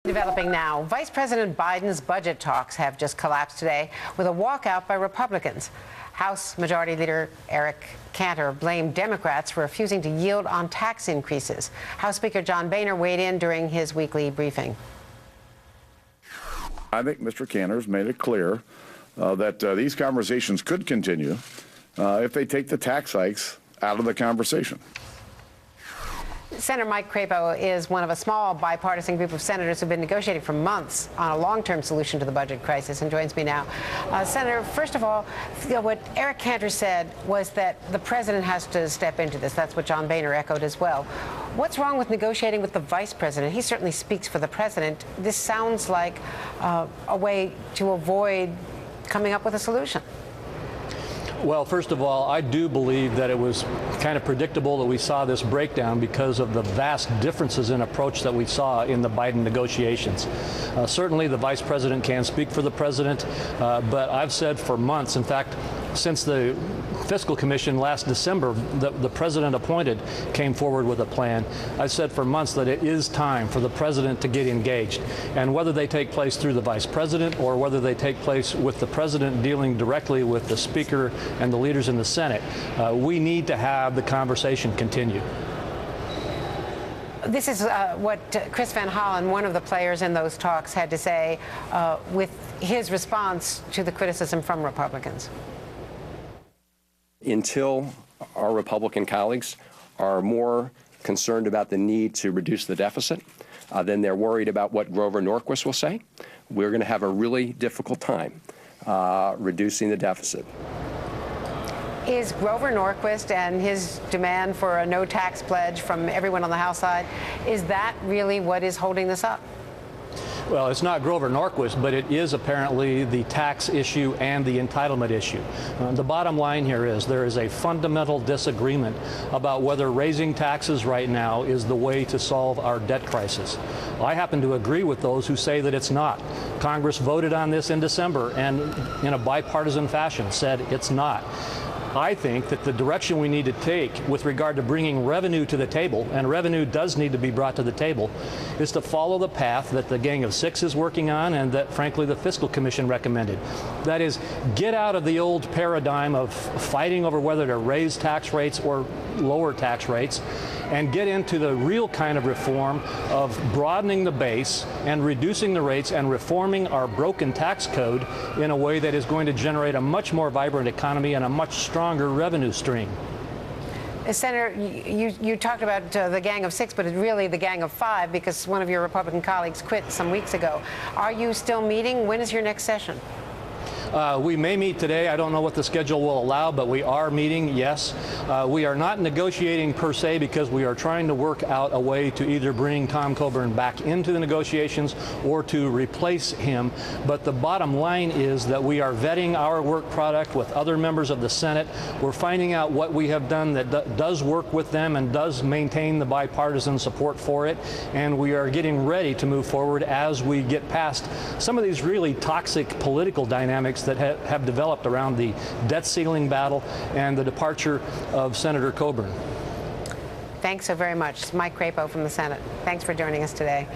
Developing now, Vice President Biden's budget talks have just collapsed today with a walkout by Republicans. House Majority Leader Eric Cantor blamed Democrats for refusing to yield on tax increases. House Speaker John Boehner weighed in during his weekly briefing. I think Mr. Cantor's made it clear that these conversations could continue if they take the tax hikes out of the conversation. Senator Mike Crapo is one of a small bipartisan group of senators who've been negotiating for months on a long-term solution to the budget crisis and joins me now. Senator, first of all, what Eric Cantor said was that the president has to step into this. That's what John Boehner echoed as well. What's wrong with negotiating with the vice president? He certainly speaks for the president. This sounds like a way to avoid coming up with a solution. Well, first of all, I do believe that it was kind of predictable that we saw this breakdown because of the vast differences in approach that we saw in the Biden negotiations. Certainly, the vice president can speak for the president, but I've said for months, in fact, since the fiscal commission last December, the president appointed came forward with a plan. I've said for months that it is time for the president to get engaged. And whether they take place through the vice president or whether they take place with the president dealing directly with the speaker and the leaders in the Senate, we need to have the conversation continue. This is what Chris Van Hollen, one of the players in those talks, had to say with his response to the criticism from Republicans. Until our Republican colleagues are more concerned about the need to reduce the deficit than they're worried about what Grover Norquist will say, we're going to have a really difficult time reducing the deficit. Is Grover Norquist and his demand for a no tax pledge from everyone on the House side, is that really what is holding this up? Well, it's not Grover Norquist, but it is apparently the tax issue and the entitlement issue. The bottom line here is there is a fundamental disagreement about whether raising taxes right now is the way to solve our debt crisis. I happen to agree with those who say that it's not. Congress voted on this in December and in a bipartisan fashion said it's not. I think that the direction we need to take with regard to bringing revenue to the table, and revenue does need to be brought to the table, is to follow the path that the Gang of Six is working on and that, frankly, the Fiscal Commission recommended. That is, get out of the old paradigm of fighting over whether to raise tax rates or lower tax rates and get into the real kind of reform of broadening the base and reducing the rates and reforming our broken tax code in a way that is going to generate a much more vibrant economy and a much stronger revenue stream. Senator, you talked about the Gang of Six, but it's really the Gang of Five because one of your Republican colleagues quit some weeks ago. Are you still meeting? When is your next session? We may meet today. I don't know what the schedule will allow, but we are meeting, yes. We are not negotiating per se because we are trying to work out a way to either bring Tom Coburn back into the negotiations or to replace him. But the bottom line is that we are vetting our work product with other members of the Senate. We're finding out what we have done that does work with them and does maintain the bipartisan support for it. And we are getting ready to move forward as we get past some of these really toxic political dynamics that have developed around the debt ceiling battle and the departure of Senator Coburn. Thanks so very much. Mike Crapo from the Senate. Thanks for joining us today.